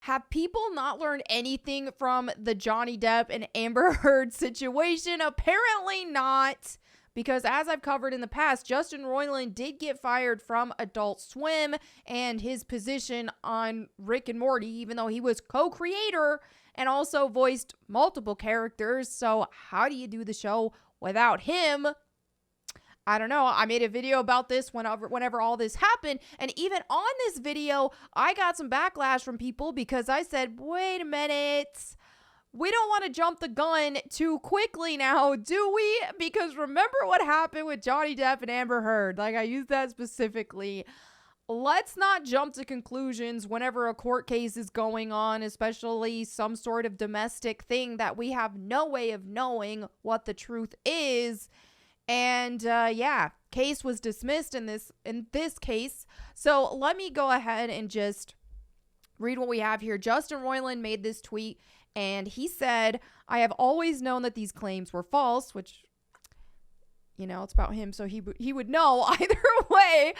Have people not learned anything from the Johnny Depp and Amber Heard situation? Apparently not. Because as I've covered in the past, Justin Roiland did get fired from Adult Swim and his position on Rick and Morty, even though he was co-creator and also voiced multiple characters. So how do you do the show without him? I don't know. I made a video about this whenever all this happened. And even on this video, I got some backlash from people because I said, wait a minute. We don't want to jump the gun too quickly now, do we? Because remember what happened with Johnny Depp and Amber Heard. Like, I used that specifically. Let's not jump to conclusions whenever a court case is going on, especially some sort of domestic thing that we have no way of knowing what the truth is. And case was dismissed in this case. So let me go ahead and just read what we have here. Justin Roiland made this tweet, and he said, "I have always known that these claims were false," which, it's about him, so he would know either way.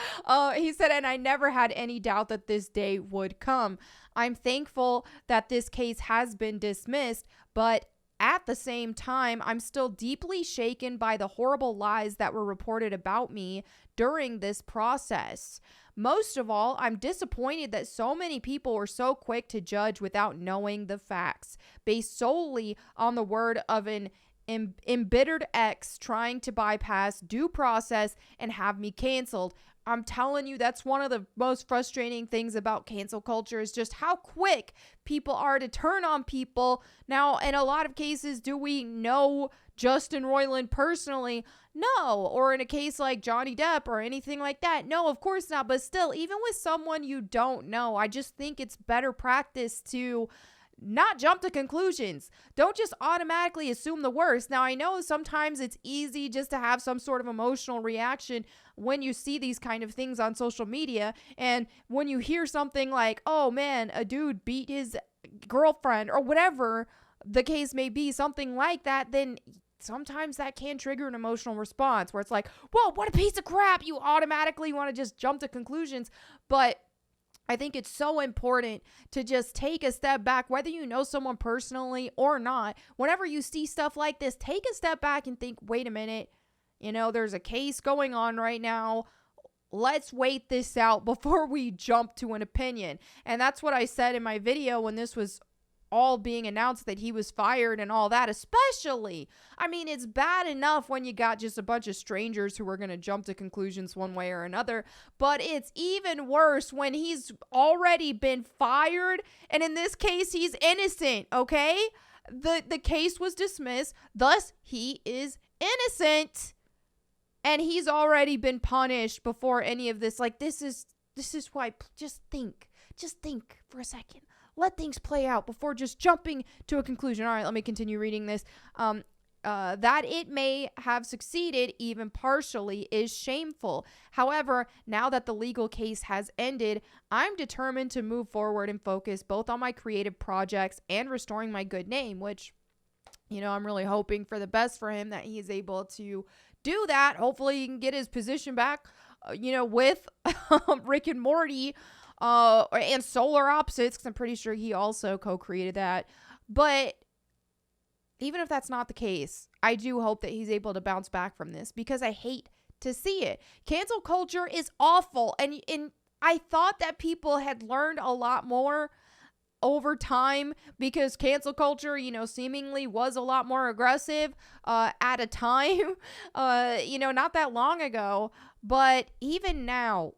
He said, "and I never had any doubt that this day would come. I'm thankful that this case has been dismissed, but at the same time, I'm still deeply shaken by the horrible lies that were reported about me during this process. Most of all, I'm disappointed that so many people were so quick to judge without knowing the facts, based solely on the word of an embittered ex trying to bypass due process and have me canceled." I'm telling you, that's one of the most frustrating things about cancel culture is just how quick people are to turn on people. Now, in a lot of cases, do we know Justin Roiland personally? No. Or in a case like Johnny Depp or anything like that? No, of course not. But still, even with someone you don't know, I just think it's better practice to not jump to conclusions. Don't just automatically assume the worst. Now, I know sometimes it's easy just to have some sort of emotional reaction when you see these kind of things on social media. And when you hear something like, oh man, a dude beat his girlfriend or whatever the case may be, something like that, then sometimes that can trigger an emotional response where it's like, whoa, what a piece of crap. You automatically want to just jump to conclusions. But I think it's so important to just take a step back, whether you know someone personally or not. Whenever you see stuff like this, take a step back and think, wait a minute, there's a case going on right now. Let's wait this out before we jump to an opinion. And that's what I said in my video when this was all being announced that he was fired and all that, especially. I mean, it's bad enough when you got just a bunch of strangers who are going to jump to conclusions one way or another, but it's even worse when he's already been fired, and in this case, he's innocent, okay? The case was dismissed, thus he is innocent, and he's already been punished before any of this. Like, this is why, just think for a second. Let things play out before just jumping to a conclusion. All right, let me continue reading this. That it may have succeeded even partially is shameful. However, now that the legal case has ended, I'm determined to move forward and focus both on my creative projects and restoring my good name, which, I'm really hoping for the best for him that he is able to do that. Hopefully he can get his position back, with Rick and Morty. And Solar Opposites, because I'm pretty sure he also co-created that. But even if that's not the case, I do hope that he's able to bounce back from this because I hate to see it. Cancel culture is awful. And I thought that people had learned a lot more over time because cancel culture, seemingly was a lot more aggressive at a time, not that long ago. But even now,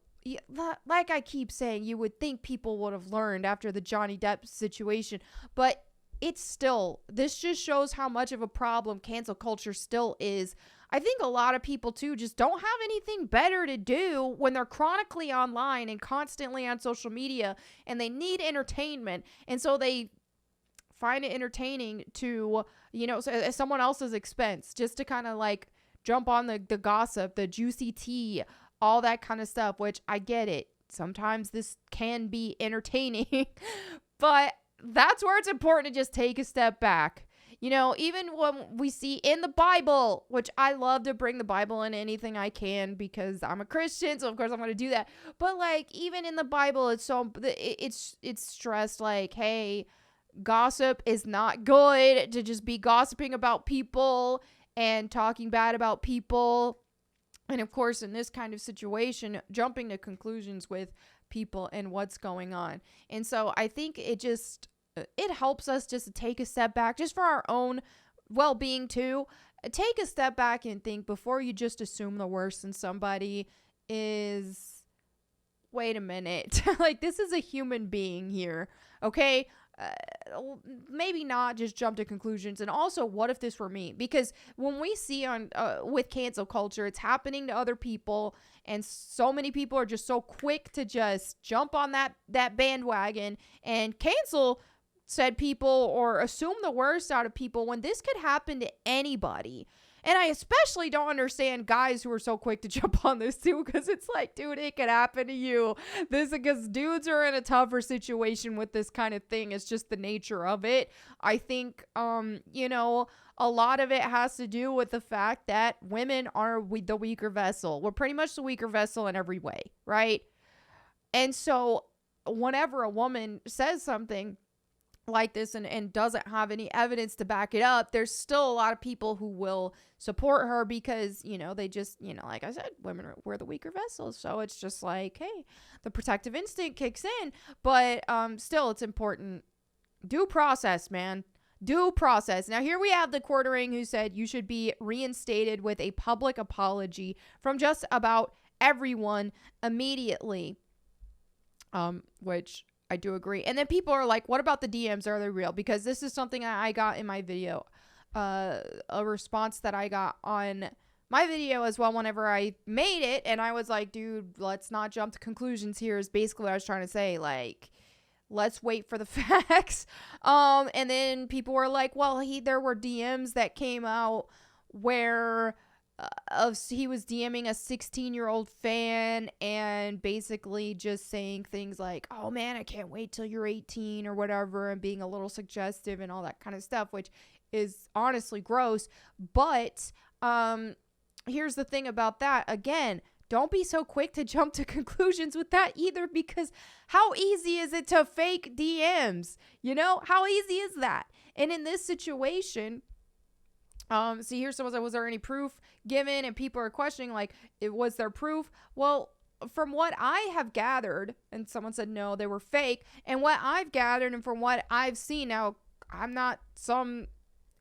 like I keep saying, you would think people would have learned after the Johnny Depp situation, but this just shows how much of a problem cancel culture still is. I think a lot of people too just don't have anything better to do when they're chronically online and constantly on social media and they need entertainment. And so they find it entertaining to, at someone else's expense, just to kind of like jump on the gossip, the juicy tea, all that kind of stuff, which I get it. Sometimes this can be entertaining, but that's where it's important to just take a step back. You know, even when we see in the Bible, which I love to bring the Bible in anything I can because I'm a Christian, so of course I'm going to do that. But like even in the Bible, it's stressed like, hey, gossip is not good, to just be gossiping about people and talking bad about people. And of course, in this kind of situation, jumping to conclusions with people and what's going on. And so I think it helps us just to take a step back, just for our own well-being too. Take a step back and think before you just assume the worst in somebody. Wait a minute. Like, this is a human being here, okay? Maybe not just jump to conclusions. And also, what if this were me? Because when we see on with cancel culture, it's happening to other people, and so many people are just so quick to just jump on that bandwagon and cancel said people or assume the worst out of people when this could happen to anybody. And I especially don't understand guys who are so quick to jump on this too, because it's like, dude, it could happen to you. Because dudes are in a tougher situation with this kind of thing. It's just the nature of it. I think, a lot of it has to do with the fact that women are the weaker vessel. We're pretty much the weaker vessel in every way, right? And so whenever a woman says something like this and doesn't have any evidence to back it up, there's still a lot of people who will support her because, they just, like I said, we're the weaker vessels. So it's just like, hey, the protective instinct kicks in. But still, it's important. Due process, man. Due process. Now, here we have the quartering who said you should be reinstated with a public apology from just about everyone immediately. Which I do agree. And then people are like, what about the DMs? Are they real? Because this is something I got in my video. A response that I got on my video as well whenever I made it. And I was like, dude, let's not jump to conclusions here, is basically what I was trying to say. Like, let's wait for the facts. And then people were like, well, there were DMs that came out where he was DMing a 16-year-old fan and basically just saying things like, oh man, I can't wait till you're 18 or whatever, and being a little suggestive and all that kind of stuff, which is honestly gross. But here's the thing about that. Again, don't be so quick to jump to conclusions with that either, because how easy is it to fake DMs? How easy is that? And in this situation, see, here's someone said, was there any proof given? And people are questioning, like, was there proof? Well, from what I have gathered, and someone said, no, they were fake. And what I've gathered and from what I've seen, now, I'm not some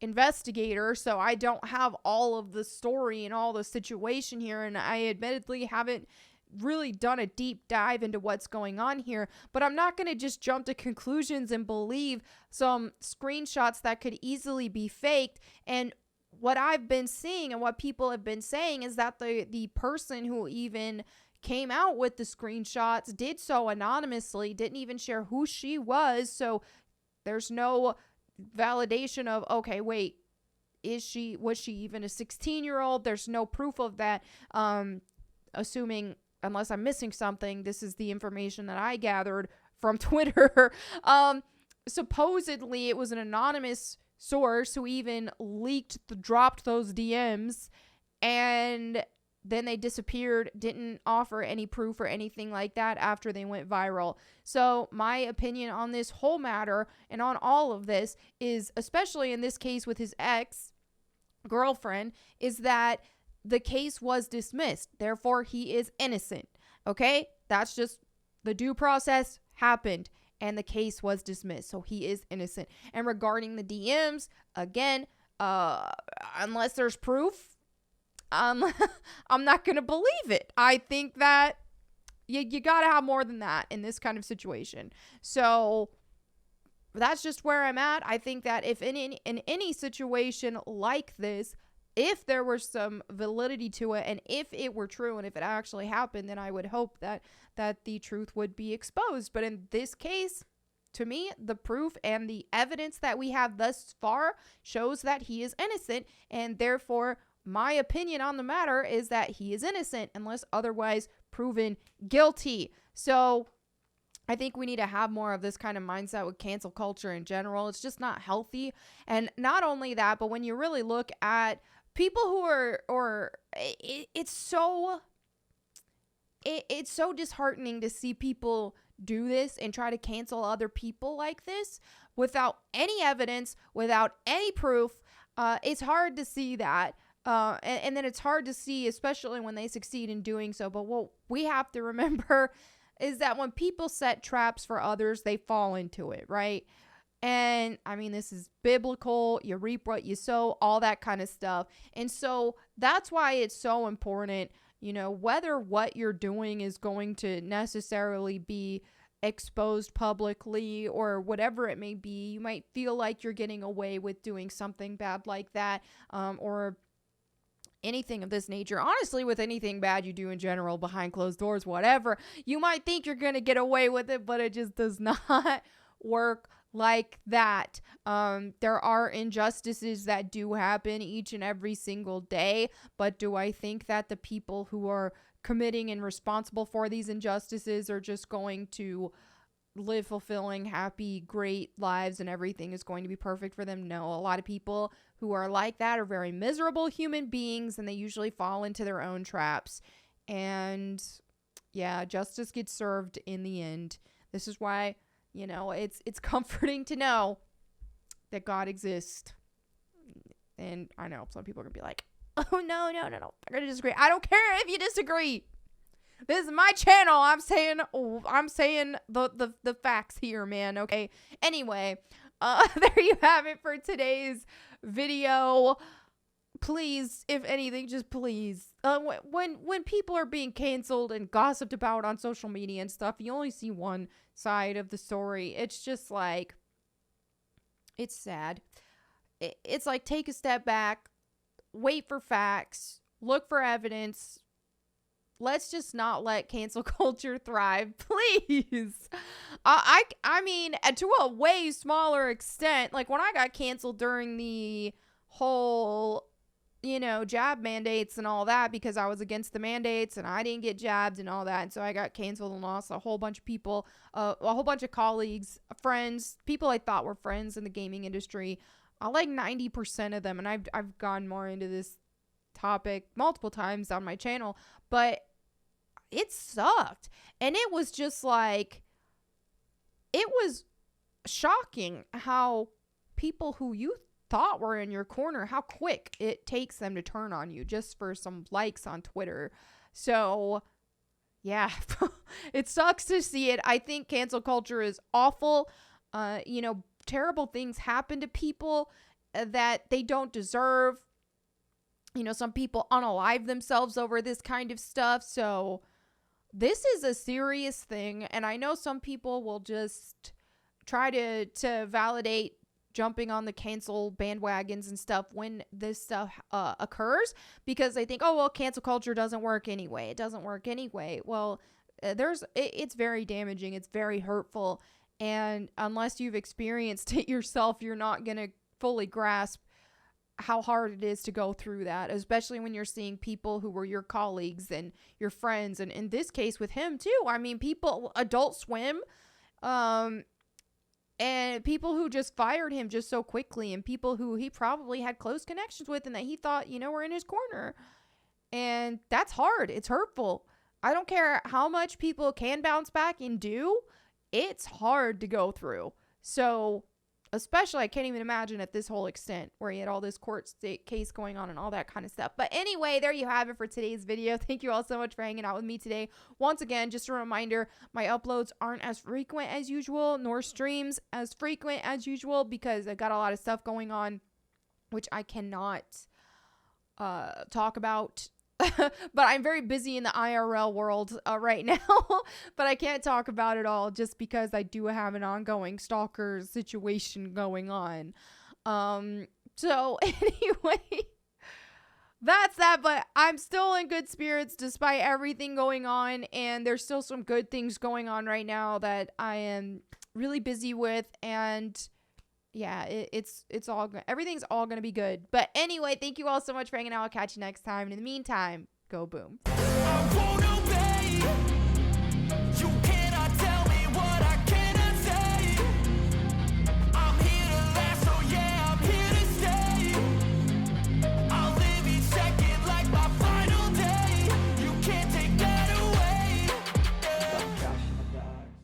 investigator, so I don't have all of the story and all the situation here. And I admittedly haven't really done a deep dive into what's going on here, but I'm not going to just jump to conclusions and believe some screenshots that could easily be faked. And what I've been seeing and what people have been saying is that the person who even came out with the screenshots did so anonymously, didn't even share who she was. So there's no validation of, okay, wait, was she even a 16-year-old? There's no proof of that. Assuming, unless I'm missing something, this is the information that I gathered from Twitter. Supposedly it was an anonymous source who even dropped those DMs, and then they disappeared, didn't offer any proof or anything like that after they went viral. So my opinion on this whole matter and on all of this is, especially in this case with his ex-girlfriend, is that the case was dismissed. Therefore, he is innocent. Okay? That's just the due process happened. And the case was dismissed. So he is innocent. And regarding the DMs, again, unless there's proof, I'm not going to believe it. I think that you got to have more than that in this kind of situation. So that's just where I'm at. I think that if in any situation like this, if there were some validity to it, and if it were true, and if it actually happened, then I would hope that the truth would be exposed. But in this case, to me, the proof and the evidence that we have thus far shows that he is innocent, and therefore my opinion on the matter is that he is innocent unless otherwise proven guilty. So I think we need to have more of this kind of mindset with cancel culture in general. It's just not healthy. And not only that, but when you really look at people who it's so disheartening to see people do this and try to cancel other people like this without any evidence, without any proof. It's hard to see that. And then it's hard to see, especially when they succeed in doing so. But what we have to remember is that when people set traps for others, they fall into it, right? And I mean, this is biblical. You reap what you sow, all that kind of stuff. And so that's why it's so important, whether what you're doing is going to necessarily be exposed publicly or whatever it may be. You might feel like you're getting away with doing something bad like that, or anything of this nature. Honestly, with anything bad you do in general, behind closed doors, whatever, you might think you're going to get away with it, but it just does not work like that. There are injustices that do happen each and every single day, but do I think that the people who are committing and responsible for these injustices are just going to live fulfilling, happy, great lives and everything is going to be perfect for them? No. A lot of people who are like that are very miserable human beings, and they usually fall into their own traps. And yeah, justice gets served in the end. This is why, it's comforting to know that God exists. And I know some people are gonna be like, oh no, I'm gonna disagree. I don't care if you disagree. This is my channel. I'm saying the facts here, man. Okay. Anyway, there you have it for today's video. Please, if anything, just please. When people are being canceled and gossiped about on social media and stuff, you only see one side of the story. It's just like, it's sad. It's like, take a step back, wait for facts, look for evidence. Let's just not let cancel culture thrive, please. I mean, to a way smaller extent, like when I got canceled during the whole, jab mandates and all that, because I was against the mandates and I didn't get jabbed and all that. And so I got canceled and lost a whole bunch of people, a whole bunch of colleagues, friends, people I thought were friends in the gaming industry. Like 90% of them. And I've gone more into this topic multiple times on my channel, but it sucked. And it was just like, it was shocking how people who you thought were in your corner, how quick it takes them to turn on you just for some likes on Twitter. So yeah, it sucks to see it. I think cancel culture is awful. Terrible things happen to people that they don't deserve. Some people unalive themselves over this kind of stuff. So this is a serious thing. And I know some people will just try to validate jumping on the cancel bandwagons and stuff when this stuff occurs, because they think, oh, well, cancel culture doesn't work anyway. It doesn't work anyway. Well, it's very damaging. It's very hurtful. And unless you've experienced it yourself, you're not going to fully grasp how hard it is to go through that, especially when you're seeing people who were your colleagues and your friends. And in this case with him too, I mean, people, Adult Swim, and people who just fired him just so quickly, and people who he probably had close connections with and that he thought, were in his corner. And that's hard. It's hurtful. I don't care how much people can bounce back and do. It's hard to go through. So especially, I can't even imagine at this whole extent where he had all this court state case going on and all that kind of stuff. But anyway, there you have it for today's video. Thank you all so much for hanging out with me today. Once again, just a reminder, my uploads aren't as frequent as usual, nor streams as frequent as usual, because I got a lot of stuff going on, which I cannot talk about. But I'm very busy in the IRL world right now, but I can't talk about it all just because I do have an ongoing stalker situation going on. So anyway, that's that, but I'm still in good spirits despite everything going on, and there's still some good things going on right now that I am really busy with, and yeah, it's all good. Everything's all going to be good. But anyway, thank you all so much for hanging out. I'll catch you next time. And in the meantime, go boom.